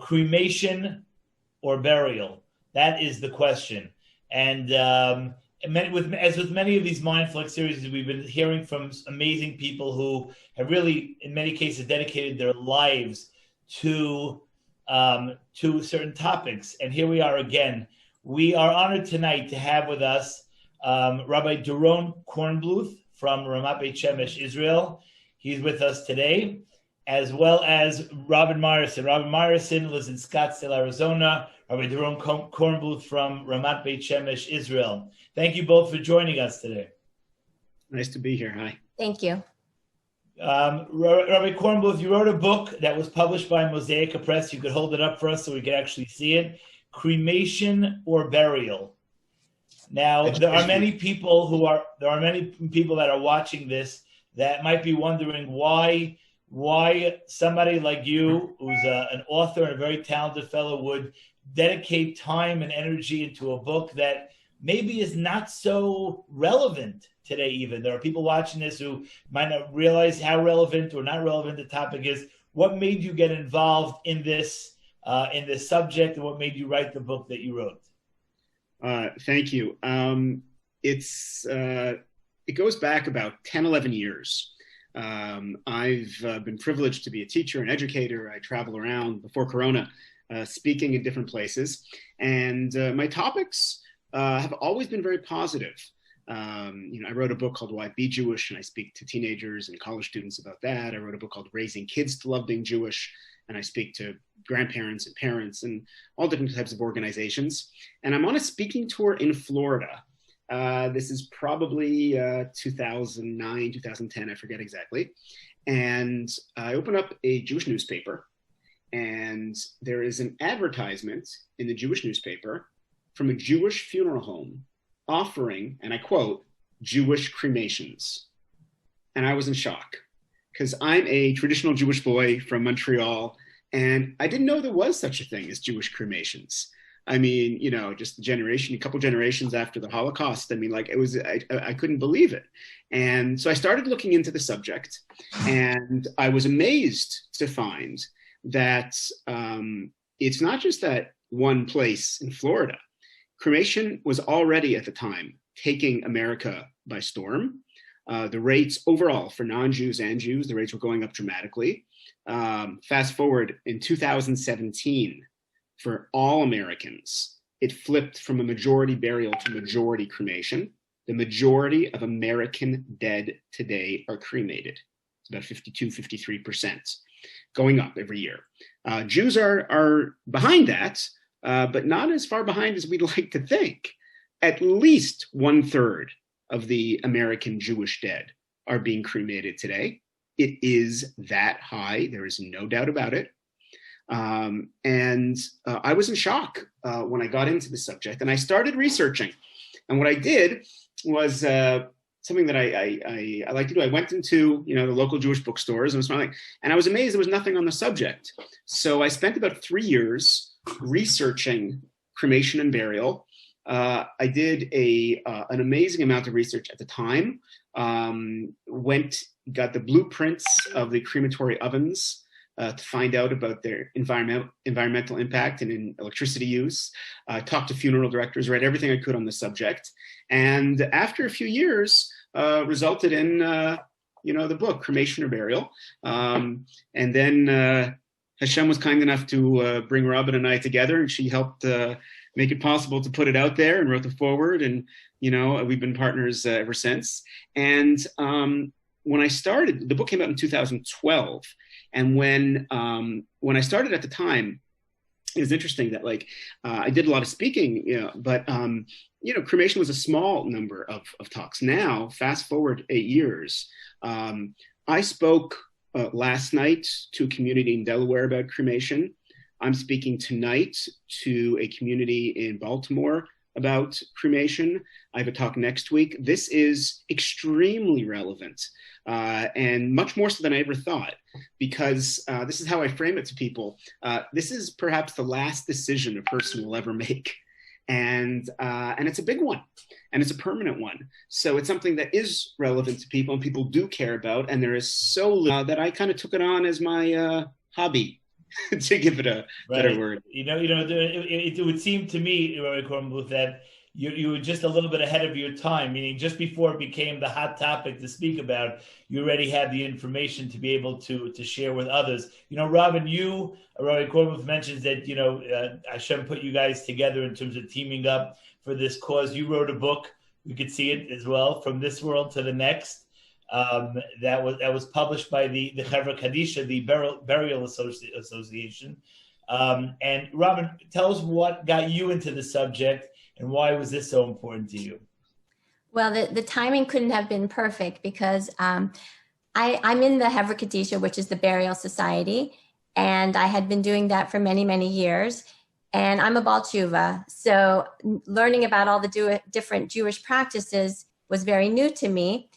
Cremation or burial? That is the question. And as with many of these Mindflex series, we've been hearing from amazing people who have really, in many cases, dedicated their lives to certain topics. And here we are again. We are honored tonight to have with us Rabbi Doron Kornbluth from Ramat Beit Shemesh, Israel. He's with us today, as well as Robin Myerson. Robin Myerson lives in Scottsdale, Arizona. Rabbi Doron Kornbluth from Ramat Beit Shemesh, Israel. Thank you both for joining us today. Nice to be here. Hi. Thank you. Rabbi Kornbluth, you wrote a book that was published by Mosaic Press. You could hold it up for us so we could actually see it. Cremation or burial? Now, there are many people that are watching this that might be wondering why somebody like you, who's an author and a very talented fellow, would dedicate time and energy into a book that maybe is not so relevant today even. There are people watching this who might not realize how relevant or not relevant the topic is. What made you get involved in this subject, and what made you write the book that you wrote? Thank you. It goes back about 10, 11 years. I've been privileged to be a teacher and educator. I travel around before Corona, speaking in different places. And my topics have always been very positive. I wrote a book called Why Be Jewish, and I speak to teenagers and college students about that. I wrote a book called Raising Kids to Love Being Jewish, and I speak to grandparents and parents and all different types of organizations. And I'm on a speaking tour in Florida. This is probably 2009, 2010, I forget exactly. And I open up a Jewish newspaper, and there is an advertisement in the Jewish newspaper from a Jewish funeral home offering, and I quote, Jewish cremations. And I was in shock because I'm a traditional Jewish boy from Montreal, and I didn't know there was such a thing as Jewish cremations. I mean, just a couple generations after the Holocaust. I mean, I couldn't believe it. And so I started looking into the subject, and I was amazed to find that it's not just that one place in Florida. Cremation was already at the time taking America by storm. The rates overall for non-Jews and Jews, the rates were going up dramatically. Fast forward in 2017, for all Americans, it flipped from a majority burial to majority cremation. The majority of American dead today are cremated. It's about 52, 53%, going up every year. Jews are behind that, but not as far behind as we'd like to think. At least 1/3 of the American Jewish dead are being cremated today. It is that high. There is no doubt about it. I was in shock when I got into the subject, and I started researching. And what I did was something that I like to do. I went into the local Jewish bookstores and I was amazed there was nothing on the subject. So I spent about 3 years researching cremation and burial. I did an amazing amount of research at the time. Got the blueprints of the crematory ovens to find out about their environmental impact and in electricity use. Talked to funeral directors, read everything I could on the subject, and after a few years, resulted in the book Cremation or Burial. And then Hashem was kind enough to bring Robin and I together, and she helped make it possible to put it out there and wrote the foreword. And we've been partners ever since. And when I started, the book came out in 2012. And when I started at the time, it was interesting that I did a lot of speaking, but cremation was a small number of talks. Now, fast forward 8 years, I spoke last night to a community in Delaware about cremation. I'm speaking tonight to a community in Baltimore about cremation. I have a talk next week. This is extremely relevant, and much more so than I ever thought, because this is how I frame it to people. This is perhaps the last decision a person will ever make. And it's a big one, and it's a permanent one. So it's something that is relevant to people and people do care about. And there is so little that I kind of took it on as my hobby. to give it a better Right. word. It would seem to me, Rabbi Kornbluth, that you were just a little bit ahead of your time, meaning just before it became the hot topic to speak about, you already had the information to be able to share with others. Robin, Rabbi Kornbluth mentions that, Hashem put you guys together in terms of teaming up for this cause. You wrote a book. We could see it as well, From This World to the Next. That was published by the Chevra Kadisha, the Burial Association. And Robin, tell us what got you into the subject and why was this so important to you? Well, the timing couldn't have been perfect because I'm in the Chevra Kadisha, which is the Burial Society, and I had been doing that for many, many years. And I'm a Baal Tshuva, so learning about all the different Jewish practices was very new to me.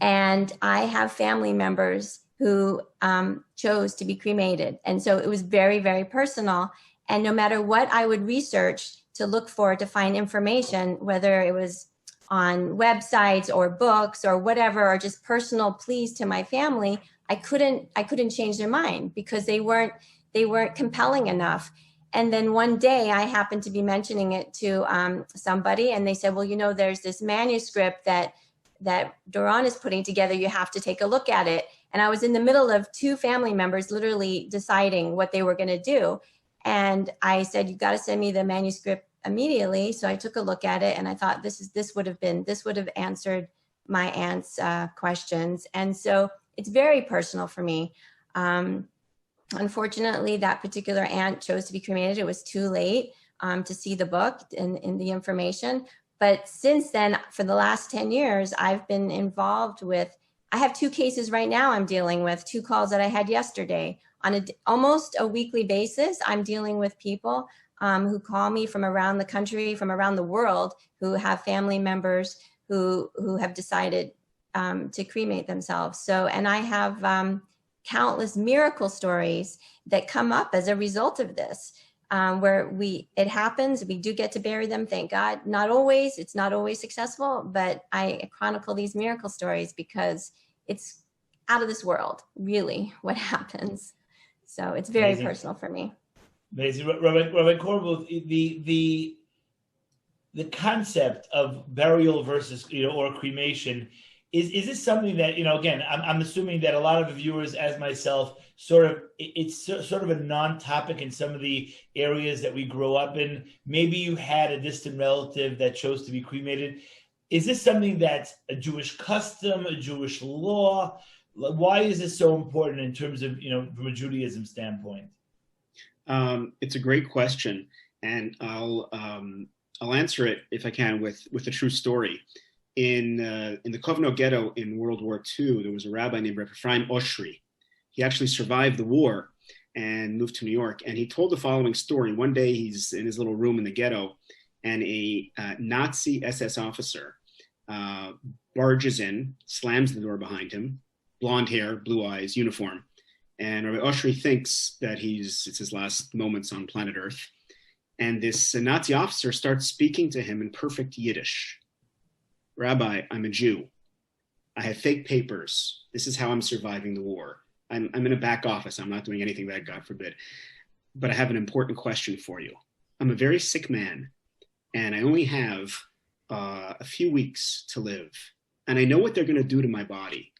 And I have family members who chose to be cremated. And so it was very, very personal. And no matter what I would research to look for, to find information, whether it was on websites or books or whatever, or just personal pleas to my family, I couldn't change their mind because they weren't compelling enough. And then one day I happened to be mentioning it to somebody, and they said, well, there's this manuscript that Doron is putting together. You have to take a look at it. And I was in the middle of two family members literally deciding what they were going to do. And I said, you got to send me the manuscript immediately. So I took a look at it, and I thought this would have answered my aunt's questions. And so it's very personal for me. Unfortunately, that particular aunt chose to be cremated. It was too late to see the book and the information. But since then, for the last 10 years, I've been involved with, I have 2 cases right now I'm dealing with, 2 calls that I had yesterday. On almost a weekly basis, I'm dealing with people who call me from around the country, from around the world, who have family members who have decided to cremate themselves. So, and I have countless miracle stories that come up as a result of this, where it happens, we do get to bury them, thank God. It's not always successful, but I chronicle these miracle stories because it's out of this world, really, what happens. So it's very Amazing. Personal for me. Amazing. Rabbi Kornbluth, the concept of burial versus, or cremation, is this something that, again, I'm assuming that a lot of viewers, as myself, it's sort of a non-topic in some of the areas that we grow up in. Maybe you had a distant relative that chose to be cremated. Is this something that's a Jewish custom, a Jewish law? Why is this so important in terms of, from a Judaism standpoint? It's a great question, and I'll answer it if I can with a true story. In the Kovno ghetto in World War II, there was a rabbi named Rabbi Ephraim Oshry. He actually survived the war and moved to New York. And he told the following story. One day he's in his little room in the ghetto, and a Nazi SS officer barges in, slams the door behind him, blonde hair, blue eyes, uniform. And Rabbi Oshry thinks that it's his last moments on planet Earth. And this Nazi officer starts speaking to him in perfect Yiddish. Rabbi, I'm a Jew. I have fake papers. This is how I'm surviving the war. I'm in a back office. I'm not doing anything bad, God forbid. But I have an important question for you. I'm a very sick man, and I only have a few weeks to live. And I know what they're going to do to my body.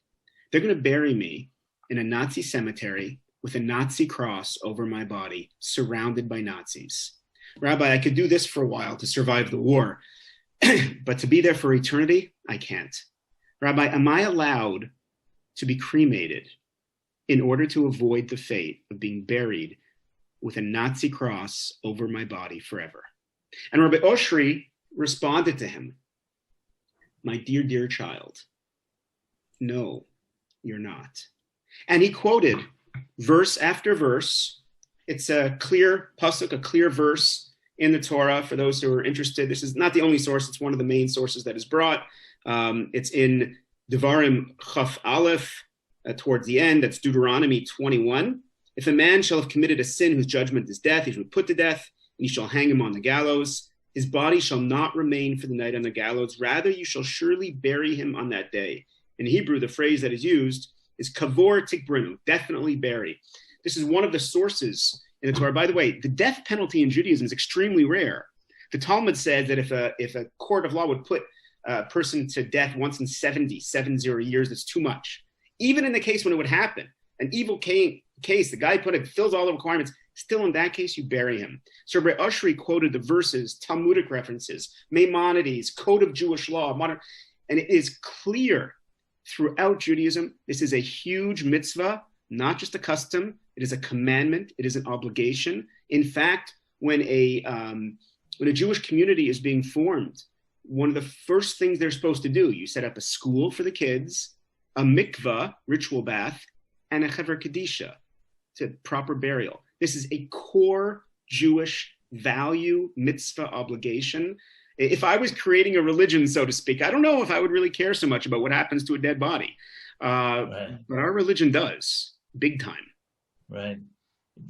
They're going to bury me in a Nazi cemetery with a Nazi cross over my body, surrounded by Nazis. Rabbi, I could do this for a while to survive the war, but to be there for eternity, I can't. Rabbi, am I allowed to be cremated in order to avoid the fate of being buried with a Nazi cross over my body forever? And Rabbi Oshry responded to him, my dear, dear child, no, you're not. And he quoted verse after verse. It's a clear pasuk, a clear verse in the Torah for those who are interested. This is not the only source. It's one of the main sources that is brought. It's in Devarim Chaf Aleph, towards the end. That's Deuteronomy 21. If a man shall have committed a sin whose judgment is death, he shall be put to death, and you shall hang him on the gallows. His body shall not remain for the night on the gallows. Rather, you shall surely bury him on that day. In Hebrew, the phrase that is used is kavor tikbrinu, definitely bury. This is one of the sources in the Torah. By the way, the death penalty in Judaism is extremely rare. The Talmud said that if a court of law would put a person to death once in 70 years, that's too much. Even in the case when it would happen, an evil case, the guy fills all the requirements, still in that case, you bury him. So Rabbi Ushri quoted the verses, Talmudic references, Maimonides, Code of Jewish Law, and it is clear throughout Judaism, this is a huge mitzvah, not just a custom. It is a commandment. It is an obligation. In fact, when a Jewish community is being formed, one of the first things they're supposed to do, you set up a school for the kids, a mikvah, ritual bath, and a chevra kadisha, to proper burial. This is a core Jewish value, mitzvah obligation. If I was creating a religion, so to speak, I don't know if I would really care so much about what happens to a dead body. Right. But our religion does, big time. Right.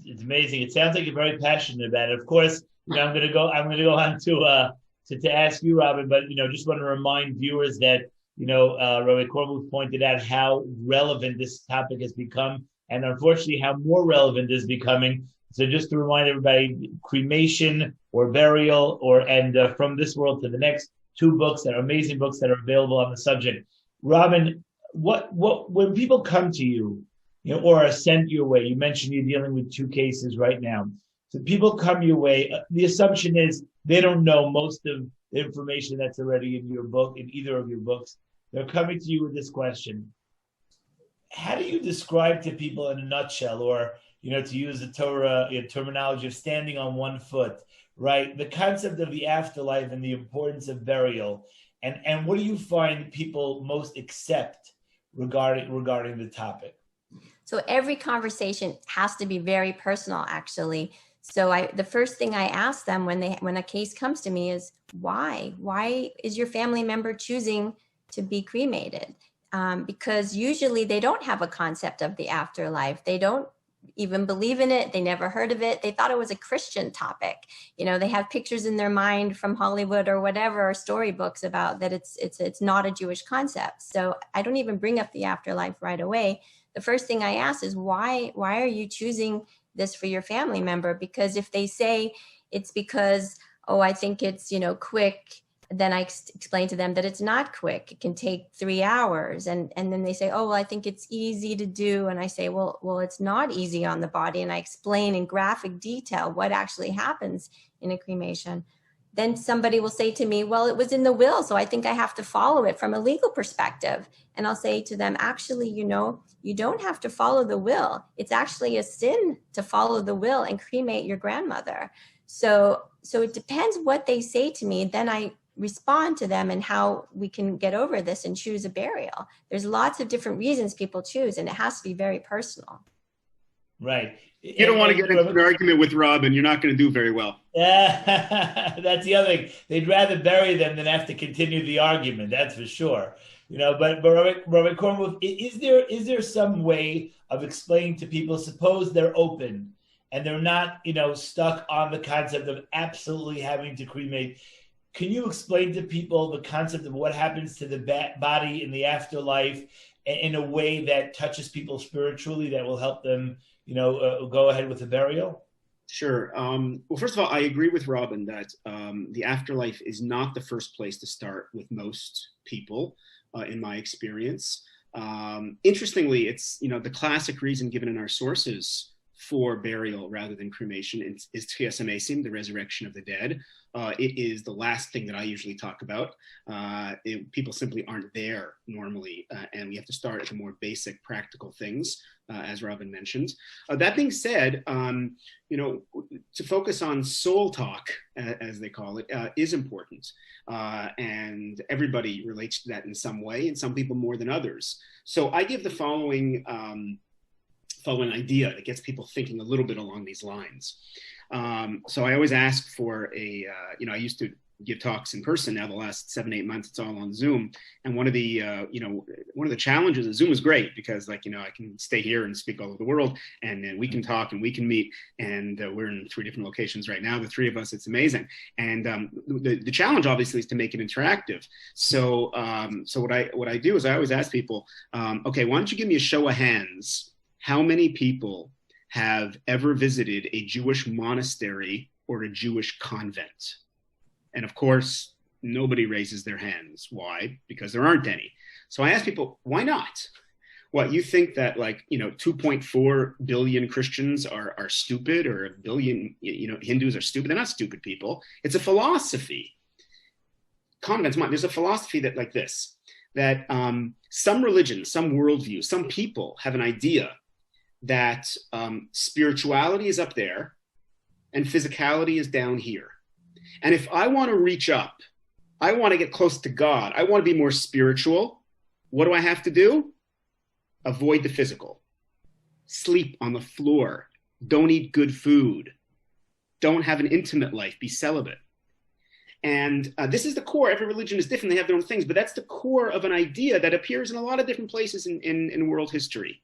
It's amazing. It sounds like you're very passionate about it. Of course, I'm going to go on to ask you, Robin, but, just want to remind viewers that, Rabbi Kormuth pointed out how relevant this topic has become, and unfortunately how more relevant it is becoming. So just to remind everybody, Cremation or Burial, and From This World to the Next, 2 books that are amazing books that are available on the subject. Robin, what when people come to you, or are sent your way, you mentioned you're dealing with 2 cases right now. So people come your way, the assumption is they don't know most of the information that's already in your book, in either of your books. They're coming to you with this question. How do you describe to people in a nutshell, or, to use the Torah terminology of standing on one foot, right? The concept of the afterlife and the importance of burial. And what do you find people most accept regarding the topic? So every conversation has to be very personal, actually. So the first thing I ask them when a case comes to me is, why? Why is your family member choosing to be cremated? Because usually they don't have a concept of the afterlife. They don't even believe in it. They never heard of it. They thought it was a Christian topic. They have pictures in their mind from Hollywood or whatever, or storybooks about that it's not a Jewish concept. So I don't even bring up the afterlife right away. The first thing I ask is, why are you choosing this for your family member? Because if they say it's because, I think it's, quick, then I explain to them that it's not quick. It can take 3 hours. And then they say, well, I think it's easy to do. And I say, well, it's not easy on the body. And I explain in graphic detail what actually happens in a cremation. Then somebody will say to me, well, it was in the will, so I think I have to follow it from a legal perspective. And I'll say to them, actually, you don't have to follow the will. It's actually a sin to follow the will and cremate your grandmother. So it depends what they say to me. Then I respond to them and how we can get over this and choose a burial. There's lots of different reasons people choose, and it has to be very personal. Right. You don't want to get into an argument with Rob, and you're not going to do very well. Yeah, that's the other thing. They'd rather bury them than have to continue the argument. That's for sure. But Rabbi Kormuth, is there some way of explaining to people? Suppose they're open and they're not, stuck on the concept of absolutely having to cremate. Can you explain to people the concept of what happens to the body in the afterlife in a way that touches people spiritually, that will help them, go ahead with the burial? Sure. Well, first of all, I agree with Robin that the afterlife is not the first place to start with most people, in my experience. Interestingly, it's, the classic reason given in our sources for burial rather than cremation is Tchias HaMesim, the resurrection of the dead. It is the last thing that I usually talk about. People simply aren't there normally, and we have to start at the more basic practical things, as Robin mentioned. That being said, to focus on soul talk, as they call it, is important. And everybody relates to that in some way, and some people more than others. So I give the following idea that gets people thinking a little bit along these lines. So I always ask for I used to give talks in person. Now the last 7-8 months, it's all on Zoom. And one of the challenges of Zoom is great because I can stay here and speak all over the world, and then we can talk and we can meet. And we're in 3 different locations right now, the 3 of us. It's amazing. And the challenge obviously is to make it interactive. So what I do is I always ask people, okay, why don't you give me a show of hands? How many people have ever visited a Jewish monastery or a Jewish convent? And of course, nobody raises their hands. Why? Because there aren't any. So I ask people, why not? What, you think that 2.4 billion Christians are stupid, or a billion, Hindus are stupid? They're not stupid people. It's a philosophy. Convents, there's a philosophy that like this, that some religions, some worldviews, some people have an idea that spirituality is up there and physicality is down here. And if I want to reach up, I want to get close to God, I want to be more spiritual, what do I have to do? Avoid the physical. Sleep on the floor. Don't eat good food. Don't have an intimate life. Be celibate. And this is the core. Every religion is different. They have their own things, but that's the core of an idea that appears in a lot of different places in world history.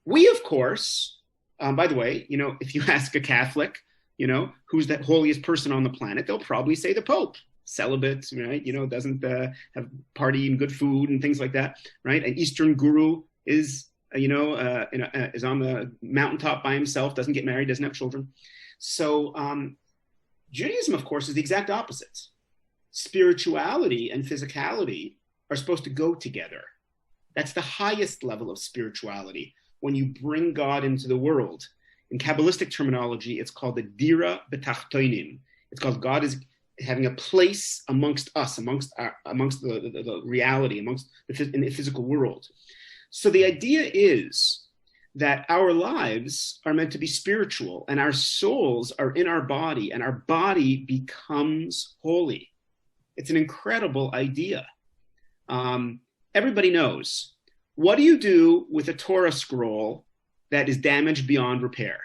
We, of course, by the way, if you ask a Catholic, who's the holiest person on the planet, they'll probably say the Pope. Celibate, right? Doesn't have party and good food and things like that, right? An Eastern guru is, is on the mountaintop by himself, doesn't get married, doesn't have children. So Judaism, of course, is the exact opposite. Spirituality and physicality are supposed to go together. That's the highest level of spirituality, when you bring God into the world. In Kabbalistic terminology, it's called the dira b'tachtonim. It's called God is having a place amongst us, amongst the reality, in the physical world. So the idea is that our lives are meant to be spiritual, and our souls are in our body, and our body becomes holy. It's an incredible idea. Everybody knows. What do you do with a Torah scroll that is damaged beyond repair?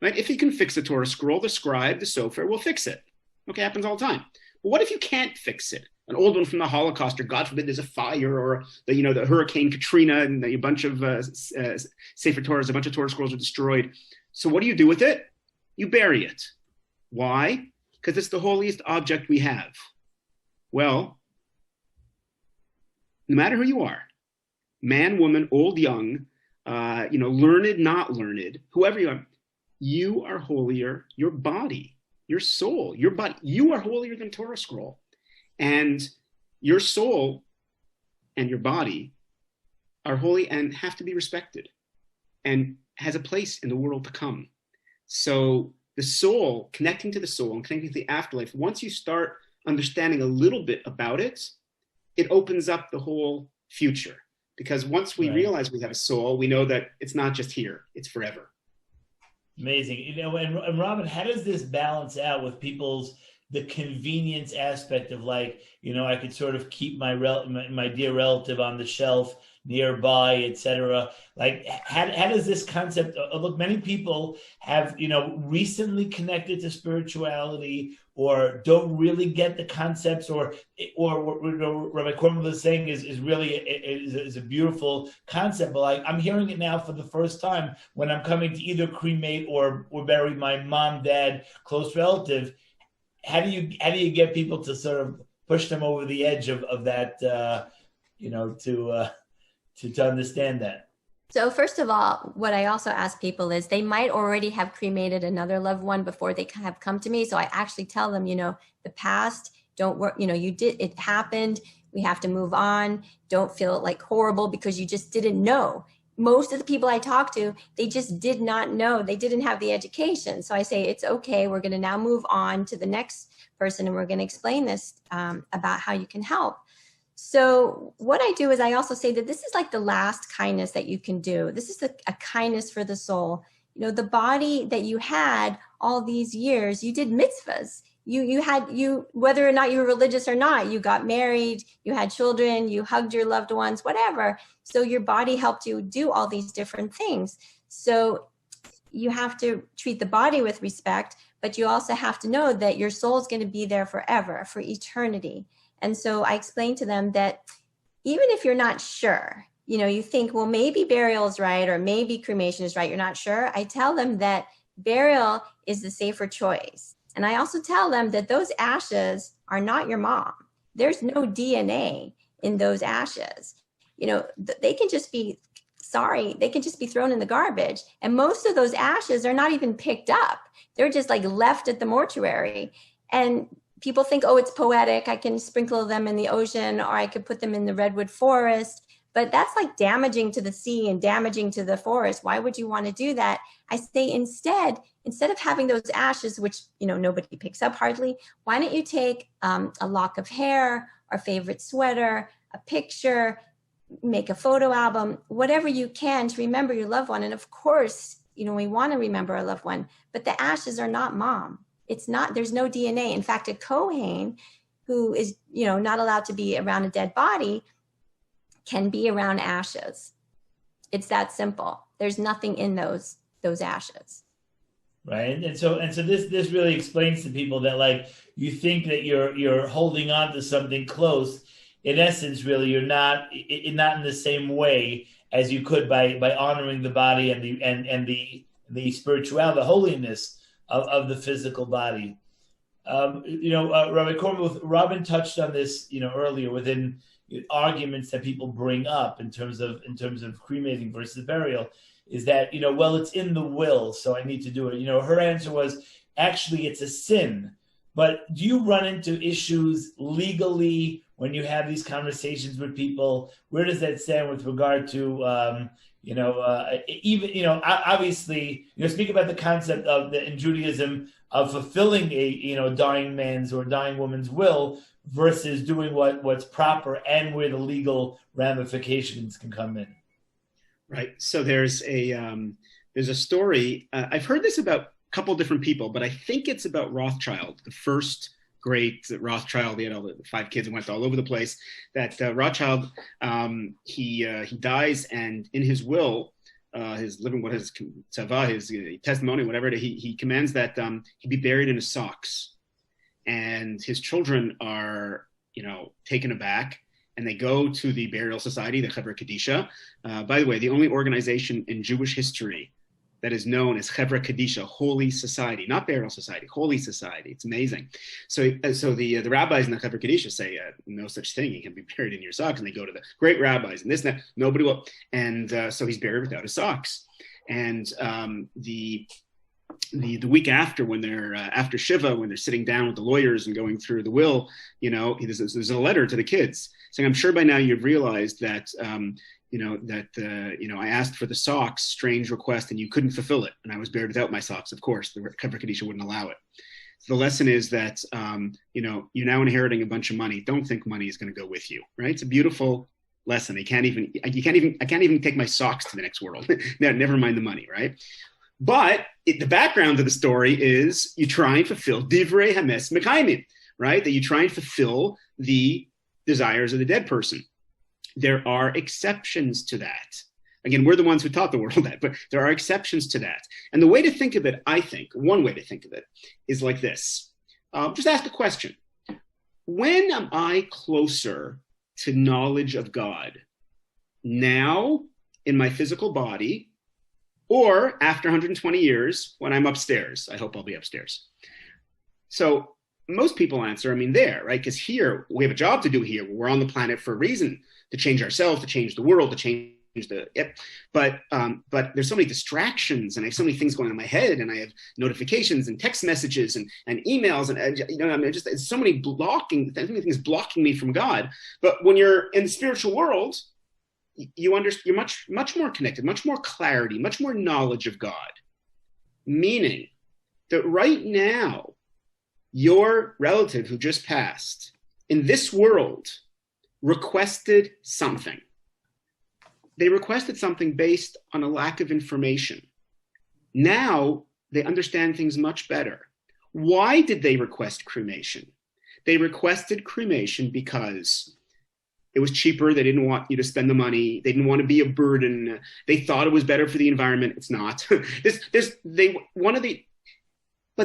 Right? If you can fix a Torah scroll, the scribe, the sofer, will fix it. Okay, happens all the time. But what if you can't fix it? An old one from the Holocaust, or God forbid there's a fire, or the Hurricane Katrina, and a bunch of Sefer Torahs, a bunch of Torah scrolls are destroyed. So what do you do with it? You bury it. Why? Because it's the holiest object we have. Well, no matter who you are, man, woman, old, young, learned, not learned, whoever you are holier. Your body, your soul, your body, you are holier than Torah scroll. And your soul and your body are holy and have to be respected and has a place in the world to come. So the soul, connecting to the soul and connecting to the afterlife, once you start understanding a little bit about it, it opens up the whole future. Because once we realize we have a soul, we know that it's not just here, it's forever. Amazing. And Robin, how does this balance out with the convenience aspect of I could sort of keep my dear relative on the shelf nearby, etc. How does this concept look? Many people have, recently connected to spirituality, or don't really get the concepts, or what Rabbi Korman was saying is really is a beautiful concept. But I'm hearing it now for the first time when I'm coming to either cremate or bury my mom, dad, close relative. How do you get people to sort of push them over the edge of that, to understand that? So first of all, what I also ask people is they might already have cremated another loved one before they have come to me. So I actually tell them, the past, don't work, it happened. We have to move on. Don't feel horrible because you just didn't know. Most of the people I talk to, they just did not know. They didn't have the education. So I say, it's okay. We're going to now move on to the next person, and we're going to explain this about how you can help. So what I do is I also say that this is the last kindness that you can do. This is a kindness for the soul. The body that you had all these years, you did mitzvahs. You whether or not you were religious or not, you got married, you had children, you hugged your loved ones, whatever. So your body helped you do all these different things. So you have to treat the body with respect, but you also have to know that your soul is going to be there forever, for eternity. And so I explain to them that even if you're not sure, you think, well, maybe burial is right, or maybe cremation is right, you're not sure. I tell them that burial is the safer choice. And I also tell them that those ashes are not your mom. There's no DNA in those ashes. They can just be sorry, they can just be thrown in the garbage. And most of those ashes are not even picked up. They're just like left at the mortuary. And people think, oh, it's poetic. I can sprinkle them in the ocean, or I could put them in the redwood forest. But that's like damaging to the sea and damaging to the forest. Why would you want to do that? I say instead of having those ashes, which, you know, nobody picks up hardly, why don't you take a lock of hair, our favorite sweater, a picture, make a photo album, whatever you can to remember your loved one. And of course, you know, we want to remember our loved one, but the ashes are not mom. It's not, there's no DNA. In fact, a Kohen who is, you know, not allowed to be around a dead body can be around ashes. It's that simple. There's nothing in those ashes. Right. And so this really explains to people that, like, you think that you're holding on to something close. In essence, really, you're not in the same way as you could by honoring the body and the spirituality, the holiness of the physical body. Rabbi Kornbluth, Robin touched on this, you know, earlier within arguments that people bring up in terms of cremating versus burial, is that, you know, well, it's in the will, so I need to do it. You know, her answer was, actually, it's a sin. But do you run into issues legally when you have these conversations with people? Where does that stand with regard to, obviously, you know, speak about the concept of in Judaism of fulfilling a dying man's or dying woman's will versus doing what's proper, and where the legal ramifications can come in. Right. So there's a story. I've heard this about a couple different people, but I think it's about Rothschild, the first great Rothschild. He had all the 5 kids and went all over the place. That Rothschild, he dies, and in his will, his living, what his tzava, his testimony, whatever, he commands that he be buried in his socks, and his children are, you know, taken aback. And they go to the burial society, the Chevra Kadisha. By the way, the only organization in Jewish history that is known as Chevra Kadisha, Holy Society, not Burial Society, Holy Society. It's amazing. So the rabbis in the Chevra Kadisha say, no such thing. You can be buried in your socks. And they go to the great rabbis and this and that. Nobody will. And so he's buried without his socks. And the week after, when they're after Shiva, when they're sitting down with the lawyers and going through the will, you know, there's a letter to the kids saying, "I'm sure by now you've realized that I asked for the socks, strange request, and you couldn't fulfill it, and I was buried without my socks. Of course, the Chevra Kadisha wouldn't allow it." So the lesson is that you're now inheriting a bunch of money. Don't think money is going to go with you, right? It's a beautiful lesson. I can't even take my socks to the next world. Never mind the money, right? But the background of the story is you try and fulfill divrei hames mekayim, right? That you try and fulfill the desires of the dead person. There are exceptions to that. Again, we're the ones who taught the world that, but there are exceptions to that. And the way to think of it, I think, one way to think of it is like this. Just ask a question. When am I closer to knowledge of God? Now, in my physical body, or after 120 years when I'm upstairs? I hope I'll be upstairs. So most people answer, there, right? Because here, we have a job to do here. We're on the planet for a reason, to change ourselves, to change the world, to change but there's so many distractions, and I have so many things going on in my head, and I have notifications and text messages and emails, and it's so many things blocking me from God. But when you're in the spiritual world, you're much more connected, much more clarity, much more knowledge of God. Meaning that right now, your relative who just passed in this world requested something. They requested something based on a lack of information. Now they understand things much better. Why did they request cremation? They requested cremation because it was cheaper. They didn't want you to spend the money. They didn't want to be a burden. They thought it was better for the environment. It's not. But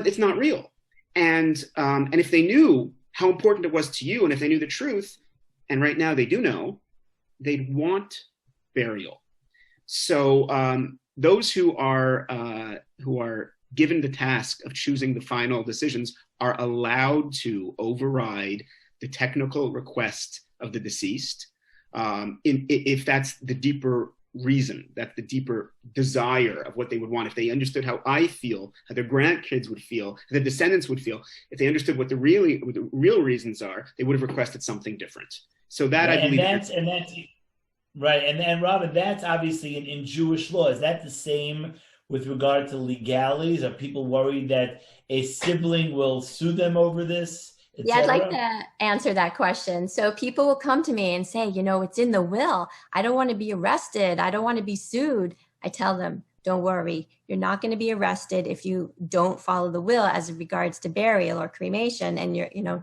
it's not real. And if they knew how important it was to you, and if they knew the truth, and right now they do know, they'd want burial. So those who are given the task of choosing the final decisions are allowed to override the technical request of the deceased, if that's the deeper reason, that's the deeper desire of what they would want. If they understood how I feel, how their grandkids would feel, how their descendants would feel, if they understood what the real reasons are, they would have requested something different. So that Right, I believe, and that's right, and Robin, that's obviously in Jewish law. Is that the same with regard to legalities? Are people worried that a sibling will sue them over this, Yeah, I'd like etc.? to answer that question. So people will come to me and say, it's in the will. I don't want to be arrested. I don't want to be sued. I tell them, don't worry. You're not going to be arrested if you don't follow the will as regards to burial or cremation. And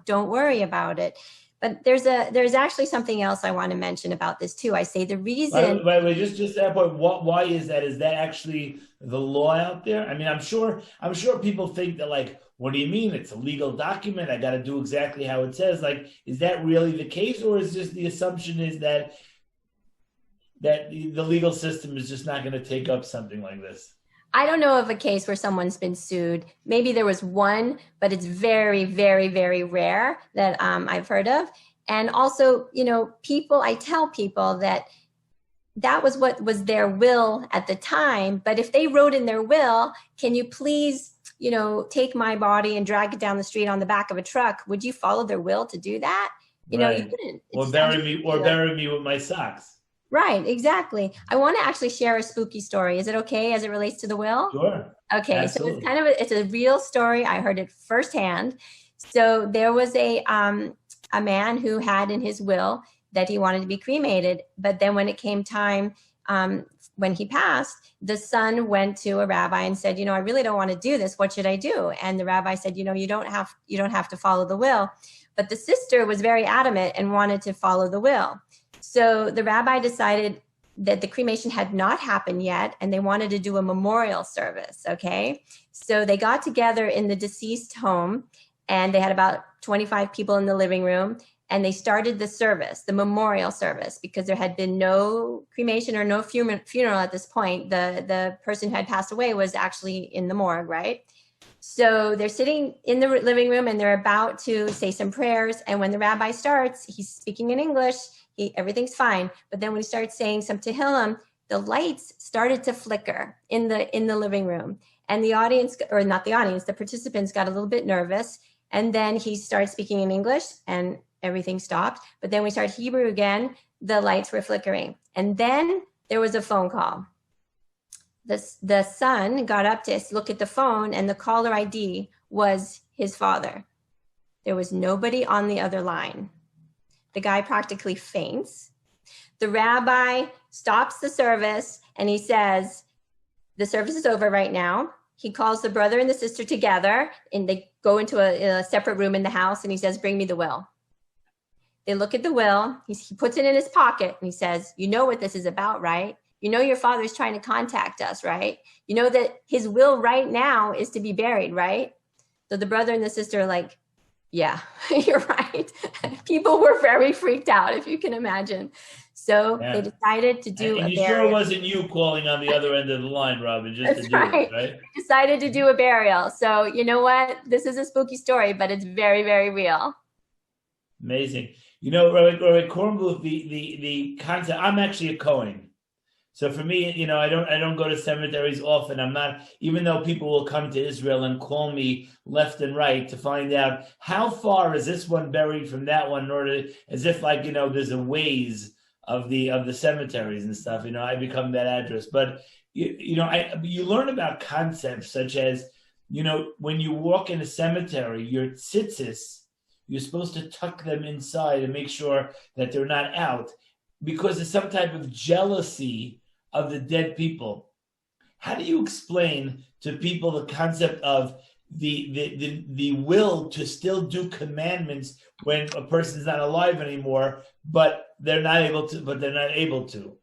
don't worry about it. But there's actually something else I want to mention about this too. I say the reason. Wait, just that point. Why is that? Is that actually the law out there? I mean, I'm sure people think that, like, what do you mean? It's a legal document. I got to do exactly how it says. Like, is that really the case, or is just the assumption is that the legal system is just not going to take up something like this? I don't know of a case where someone's been sued. Maybe there was one, but it's very, very, very rare that I've heard of. And also, I tell people that was what was their will at the time. But if they wrote in their will, can you please, take my body and drag it down the street on the back of a truck? Would you follow their will to do that? Right. You wouldn't. Or bury me with my socks. Right, exactly. I want to actually share a spooky story. Is it okay as it relates to the will? Sure. Okay, Absolutely. so it's a real story. I heard it firsthand. So there was a man who had in his will that he wanted to be cremated, but then when it came time, when he passed, the son went to a rabbi and said, I really don't want to do this. What should I do? And the rabbi said, you don't have to follow the will. But the sister was very adamant and wanted to follow the will. So the rabbi decided that the cremation had not happened yet, and they wanted to do a memorial service, okay? So they got together in the deceased home, and they had about 25 people in the living room, and they started the service, the memorial service, because there had been no cremation or no funeral at this point. The person who had passed away was actually in the morgue, right? So they're sitting in the living room, and they're about to say some prayers, and when the rabbi starts, he's speaking in English, everything's fine. But then when he starts saying some Tehillim, the lights started to flicker in the living room. And the audience, or not the audience, the participants got a little bit nervous. And then he started speaking in English and everything stopped. But then we started Hebrew again, the lights were flickering. And then there was a phone call. The son got up to look at the phone, and the caller ID was his father. There was nobody on the other line. The guy practically faints. The rabbi stops the service and he says, the service is over right now. He calls the brother and the sister together, and they go into a separate room in the house, and he says, bring me the will. They look at the will. He puts it in his pocket and he says, you know what this is about, right? You know your father's trying to contact us, right? You know that his will right now is to be buried, right? So the brother and the sister are like, yeah, you're right. People were very freaked out, if you can imagine. So they decided to do and a you burial. Sure it wasn't you calling on the other end of the line, Robin, just That's to do right. it, right? They decided to do a burial. So you know what? This is a spooky story, but it's very, very real. Amazing. Rabbi Kornbluth, the concept, I'm actually a Kohen. So for me, I don't go to cemeteries often. I'm not, even though people will come to Israel and call me left and right to find out how far is this one buried from that one, in order, as if like, there's a ways of the cemeteries and stuff, I become that address. But, you learn about concepts such as, when you walk in a cemetery, your tzitzis, you're supposed to tuck them inside and make sure that they're not out, because there's some type of jealousy of the dead people. How do you explain to people the concept of the will to still do commandments when a person's not alive anymore, but they're not able to?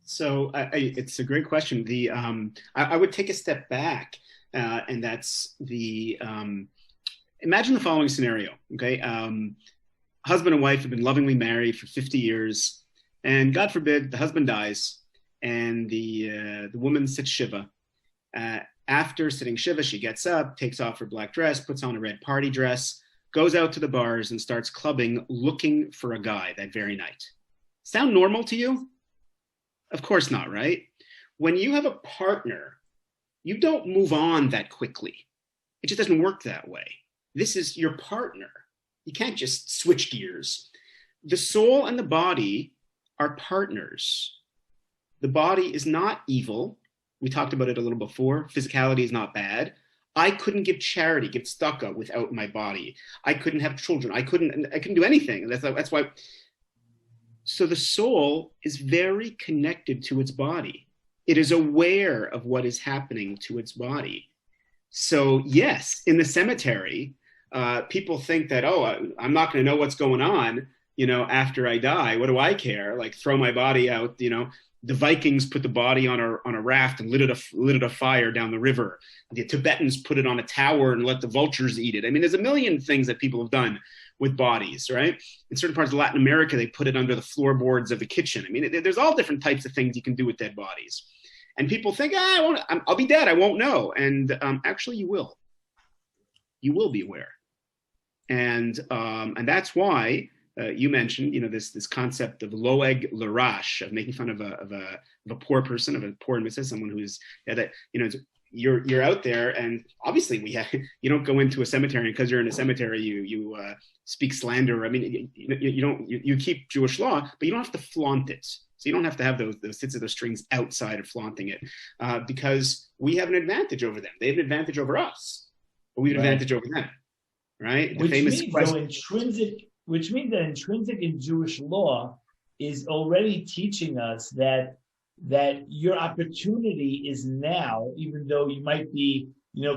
So it's a great question. I would take a step back, and that's imagine the following scenario. Okay, husband and wife have been lovingly married for 50 years, and God forbid the husband dies, and the woman sits Shiva. After sitting Shiva, she gets up, takes off her black dress, puts on a red party dress, goes out to the bars and starts clubbing, looking for a guy that very night. Sound normal to you? Of course not, right? When you have a partner, you don't move on that quickly. It just doesn't work that way. This is your partner. You can't just switch gears. The soul and the body are partners. The body is not evil. We talked about it a little before. Physicality is not bad. I couldn't give charity, give tzedakah without my body. I couldn't have children. I couldn't do anything. That's why. So the soul is very connected to its body. It is aware of what is happening to its body. So yes, in the cemetery, people think that, oh, I'm not going to know what's going on, after I die. What do I care? Like, throw my body out. The Vikings put the body on a raft and lit it afire down the river. The Tibetans put it on a tower and let the vultures eat it. I mean, there's a million things that people have done with bodies, right? In certain parts of Latin America, they put it under the floorboards of the kitchen. I mean, there's all different types of things you can do with dead bodies. And people think, I'll be dead, I won't know. And actually, you will. You will be aware. And that's why you mentioned, this concept of loeg larash, of making fun of a poor person, of a poor individual, someone who's you're out there, and obviously you don't go into a cemetery, and because you're in a cemetery, you speak slander. I mean, you keep Jewish law, but you don't have to flaunt it. So you don't have to have those hits of those strings outside of flaunting it, because we have an advantage over them. They have an advantage over us, but we have an advantage over them, right? Which means that intrinsic in Jewish law is already teaching us that your opportunity is now, even though you might be,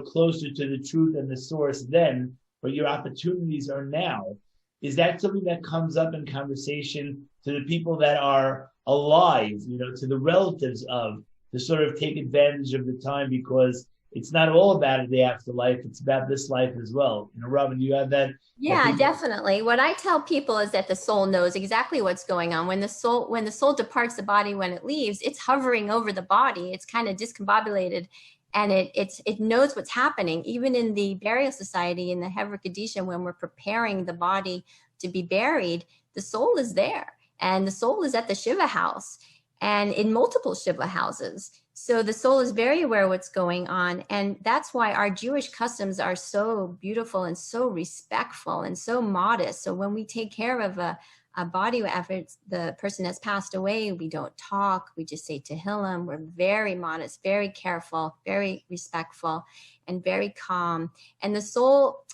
closer to the truth and the source then, but your opportunities are now. Is that something that comes up in conversation to the people that are alive, to the relatives of, to sort of take advantage of the time, because it's not all about the afterlife, it's about this life as well. Robin, do you have that? Yeah, definitely. What I tell people is that the soul knows exactly what's going on. When the soul departs the body, when it leaves, it's hovering over the body. It's kind of discombobulated, and it knows what's happening. Even in the burial society, in the Hevra Kadisha, when we're preparing the body to be buried, the soul is there, and the soul is at the Shiva house, and in multiple Shiva houses. So the soul is very aware of what's going on. And that's why our Jewish customs are so beautiful and so respectful and so modest. So when we take care of a body after the person has passed away, we don't talk. We just say Tehillim. We're very modest, very careful, very respectful, and very calm. And the soul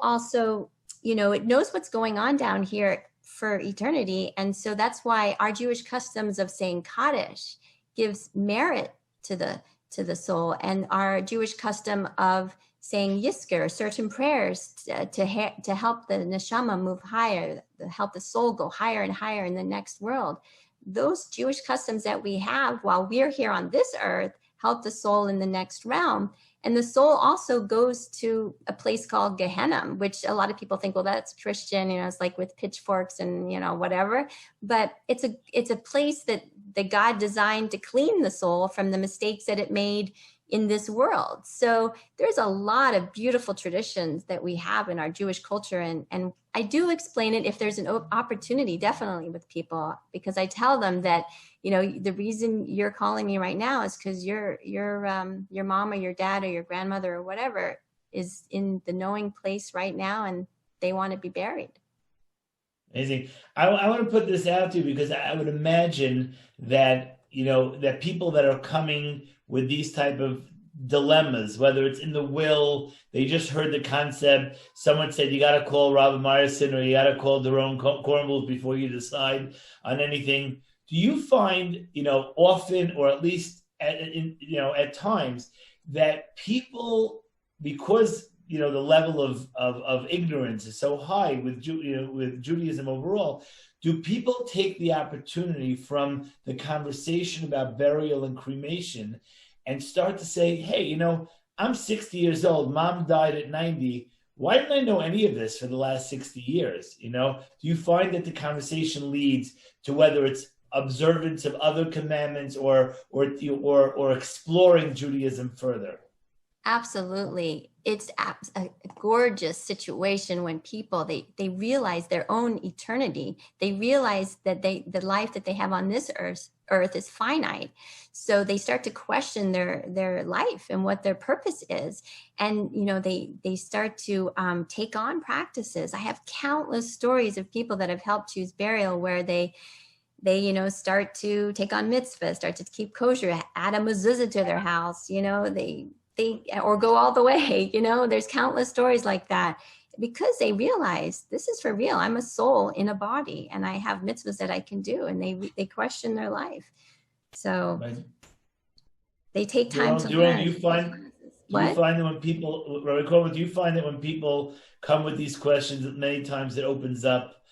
also, it knows what's going on down here for eternity. And so that's why our Jewish customs of saying Kaddish gives merit to the soul, and our Jewish custom of saying Yisker, certain prayers to help the neshama move higher, to help the soul go higher and higher in the next world. Those Jewish customs that we have while we're here on this earth help the soul in the next realm. And the soul also goes to a place called Gehenna, which a lot of people think, well, that's Christian, it's like with pitchforks and, whatever. But it's a place that God designed to clean the soul from the mistakes that it made in this world. So there's a lot of beautiful traditions that we have in our Jewish culture. And I do explain it if there's an opportunity, definitely, with people, because I tell them that, the reason you're calling me right now is because your mom or your dad or your grandmother or whatever is in the knowing place right now, and they want to be buried. Amazing. I want to put this out to you, because I would imagine that, that people that are coming with these type of dilemmas, whether it's in the will, they just heard the concept, someone said, you got to call Robin Meyerson or you got to call Daron Cornwall before you decide on anything. Do you find, often, or at least at times, that people, because the level of ignorance is so high with Judaism overall, do people take the opportunity from the conversation about burial and cremation and start to say, hey, I'm 60 years old, mom died at 90, why didn't I know any of this for the last 60 years? Do you find that the conversation leads to whether it's observance of other commandments or exploring Judaism further? Absolutely. It's a gorgeous situation when people, they realize their own eternity. They realize that the life that they have on this earth earth is finite. So they start to question their life and what their purpose is. And, you know, they start to take on practices. I have countless stories of people that have helped choose burial where they, you know, start to take on mitzvahs, start to keep kosher, add a mezuzah to their house, you know, they, or go all the way, you know, there's countless stories like that, because they realize this is for real. I'm a soul in a body and I have mitzvahs that I can do, and they question their life. So they take time to learn. Do you find that when people, do you find that when people come with these questions, that many times it opens up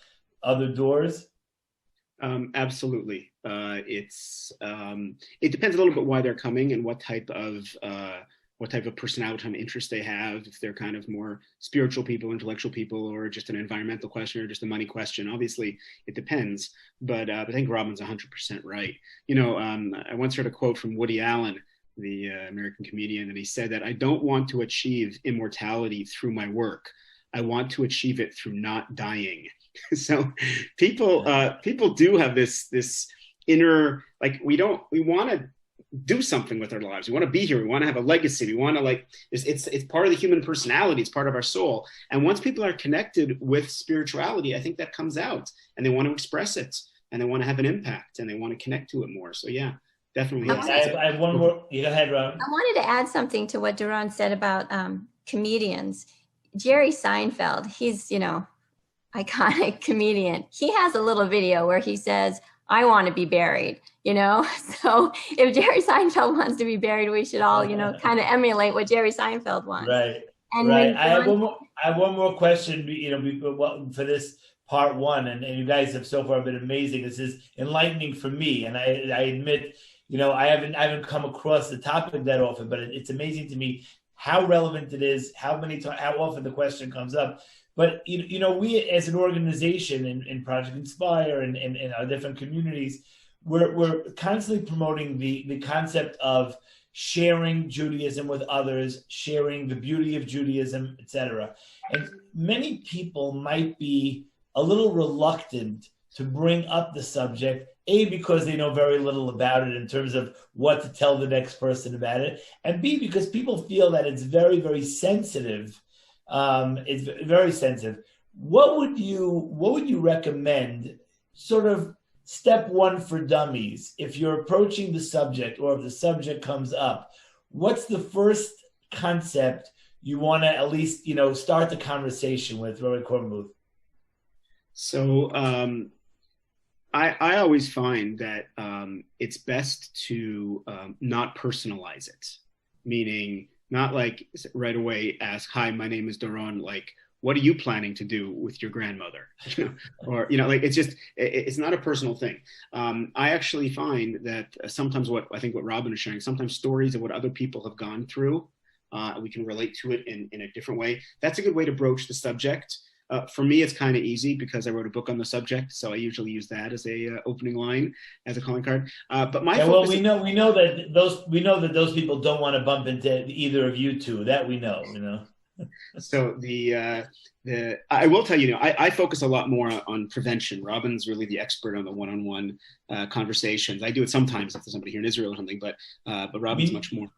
other doors? Absolutely. It depends a little bit why they're coming and what type of personality and interest they have. If they're kind of more spiritual people, intellectual people, or just an environmental question or just a money question. Obviously, it depends. But I think Robin's 100% right. You know, I once heard a quote from Woody Allen, the American comedian, and he said that I don't want to achieve immortality through my work. I want to achieve it through not dying. So people do have this inner, like, we want to do something with our lives. We want to be here. We want to have a legacy. We want to, like, it's part of the human personality. It's part of our soul. And once people are connected with spirituality, I think that comes out, and they want to express it, and they want to have an impact, and they want to connect to it more. So yeah, definitely. I have one more. Go ahead, Rob. I wanted to add something to what Doron said about comedians. Jerry Seinfeld, he's, you know, iconic comedian. He has a little video where he says, I want to be buried, you know? So if Jerry Seinfeld wants to be buried, we should all, you know, kind of emulate what Jerry Seinfeld wants. Right. And right. I have one more question, you know, for this part one, and you guys have so far been amazing. This is enlightening for me. And I admit, you know, I haven't come across the topic that often, but it's amazing to me how relevant it is, how often the question comes up. But, you know, we as an organization in Project Inspire and in our different communities, we're constantly promoting the concept of sharing Judaism with others, sharing the beauty of Judaism, etc. And many people might be a little reluctant to bring up the subject, A, because they know very little about it in terms of what to tell the next person about it, and B, because people feel that it's very, very sensitive. It's very sensitive. What would you recommend, sort of step one for dummies, if you're approaching the subject or if the subject comes up? What's the first concept you want to at least, you know, start the conversation with, Rory Kornbluth? So I always find that it's best to not personalize it, meaning not like right away ask, hi, my name is Doron, like, what are you planning to do with your grandmother? You know, or, you know, like, it's not a personal thing. I actually find that sometimes what Robin is sharing, sometimes stories of what other people have gone through, we can relate to it in a different way. That's a good way to broach the subject. For me, it's kind of easy because I wrote a book on the subject, so I usually use that as a opening line, as a calling card. But my well, we know that those people don't want to bump into either of you two. That we know, you know. So I will tell you, I focus a lot more on prevention. Robin's really the expert on the one-on-one conversations. I do it sometimes if there's somebody here in Israel or something, but Robin's much more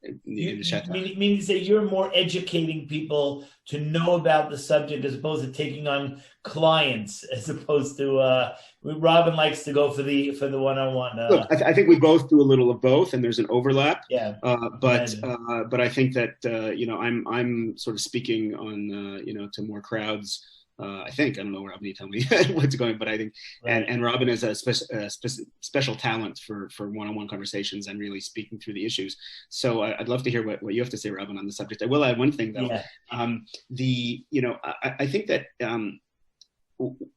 in the Shetach. Meaning that you're more educating people to know about the subject as opposed to taking on clients, as opposed to Robin likes to go for the one-on-one. Look, I think we both do a little of both, and there's an overlap. Yeah. But I think that you know, I'm sort of speaking on you know, to more crowds. I don't know, Robin, you tell me what's going, but I think, right. and Robin is a special talent for one-on-one conversations and really speaking through the issues. So I'd love to hear what you have to say, Robin, on the subject. I will add one thing though. Yeah. I think that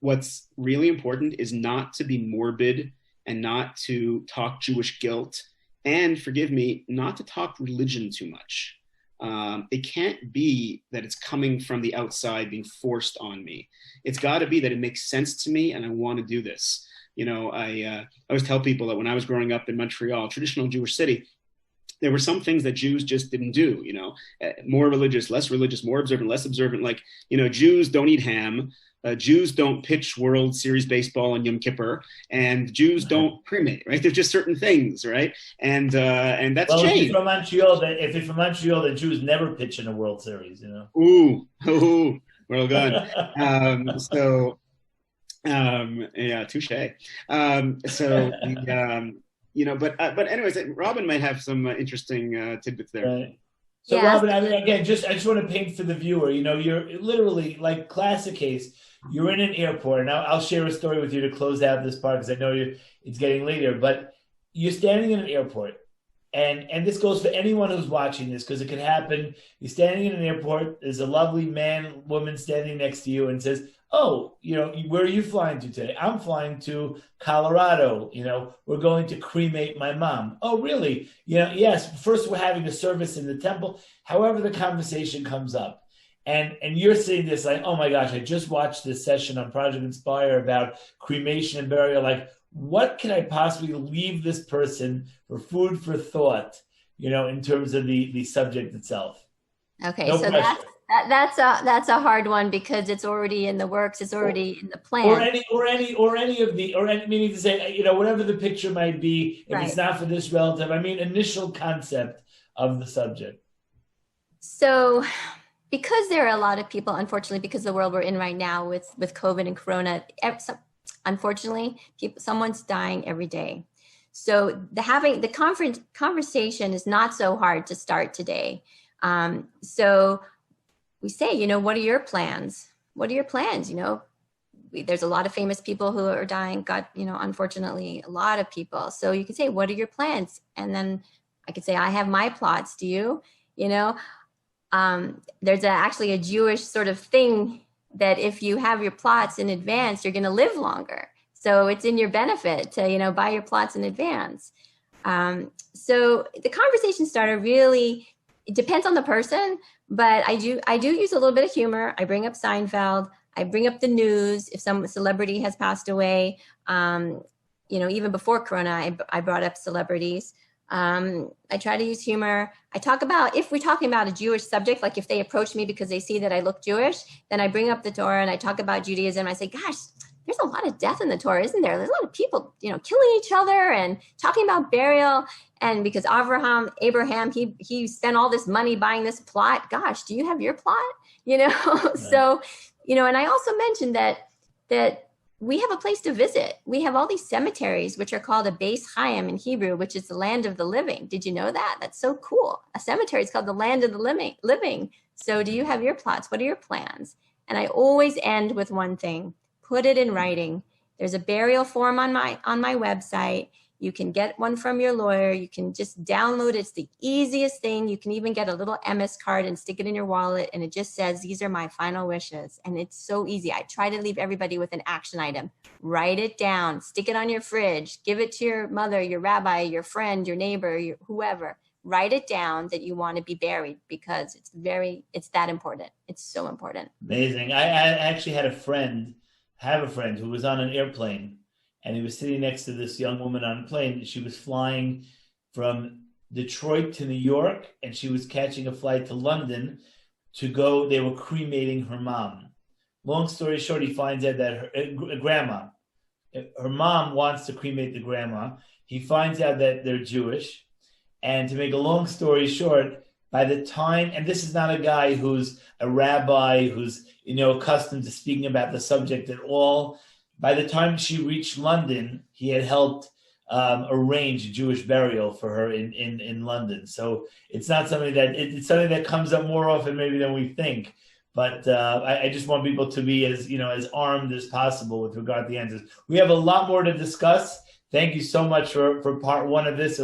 what's really important is not to be morbid and not to talk Jewish guilt, and forgive me, not to talk religion too much. It can't be that it's coming from the outside being forced on me. It's got to be that it makes sense to me and I want to do this. You know, I always tell people that when I was growing up in Montreal, traditional Jewish city, there were some things that Jews just didn't do, more religious, less religious, more observant, less observant. Like, Jews don't eat ham. Jews don't pitch World Series baseball on Yom Kippur, and Jews don't cremate, right? There's just certain things, right? And that's changed. If you're from Montreal, then Jews never pitch in a World Series, Ooh, well done. Yeah, touche. But anyways, Robin might have some interesting tidbits there. Right. So yeah. Robin, I mean, again, I just want to paint for the viewer. You're literally like classic case. You're in an airport, and I'll share a story with you to close out this part because I know it's getting later. But you're standing in an airport, and this goes for anyone who's watching this because it can happen. You're standing in an airport. There's a lovely woman standing next to you, and says, "Oh, where are you flying to today?" "I'm flying to Colorado. We're going to cremate my mom." "Oh, really?" Yes. First, we're having a service in the temple. However, the conversation comes up. And you're seeing this like, oh my gosh, I just watched this session on Project Inspire about cremation and burial. Like, what can I possibly leave this person for food for thought, in terms of the subject itself? Okay, no so pressure. That's a hard one because it's already in the works. It's already in the plan. Meaning to say, whatever the picture might be, if It's not for this relative, I mean, initial concept of the subject. So, because there are a lot of people, unfortunately, because the world we're in right now with COVID and Corona, unfortunately, someone's dying every day. So the conversation is not so hard to start today. So we say, what are your plans? What are your plans? There's a lot of famous people who are dying. Unfortunately, a lot of people. So you can say, what are your plans? And then I could say, I have my plots. Do you? There's actually a Jewish sort of thing that if you have your plots in advance, you're going to live longer. So it's in your benefit to, buy your plots in advance. So the conversation starter really, it depends on the person, but I do use a little bit of humor. I bring up Seinfeld. I bring up the news. If some celebrity has passed away, even before Corona, I brought up celebrities. I try to use humor. I talk about, if we're talking about a Jewish subject, like if they approach me because they see that I look Jewish, then I bring up the Torah and I talk about Judaism. I say, gosh, there's a lot of death in the Torah, isn't there? There's a lot of people, killing each other and talking about burial. And because Abraham, he spent all this money buying this plot. Gosh, do you have your plot? So, and I also mentioned that we have a place to visit. We have all these cemeteries, which are called a Beis Chaim in Hebrew, which is the land of the living. Did you know that? That's so cool. A cemetery is called the land of the living. So do you have your plots? What are your plans? And I always end with one thing. Put it in writing. There's a burial form on my website. You can get one from your lawyer. You can just download it. It's the easiest thing. You can even get a little MS card and stick it in your wallet. And it just says, these are my final wishes. And it's so easy. I try to leave everybody with an action item. Write it down. Stick it on your fridge. Give it to your mother, your rabbi, your friend, your neighbor, whoever. Write it down that you want to be buried because it's that important. It's so important. Amazing. I actually have a friend who was on an airplane. And he was sitting next to this young woman on a plane. She was flying from Detroit to New York, and she was catching a flight to London to go. They were cremating her mom. Long story short, he finds out that her mom wants to cremate the grandma. He finds out that they're Jewish. And to make a long story short, by the time, and this is not a guy who's a rabbi who's, accustomed to speaking about the subject at all. By the time she reached London, he had helped arrange a Jewish burial for her in London. So it's not something it's something that comes up more often maybe than we think. But I just want people to be as armed as possible with regard to the answers. We have a lot more to discuss. Thank you so much for part one of this.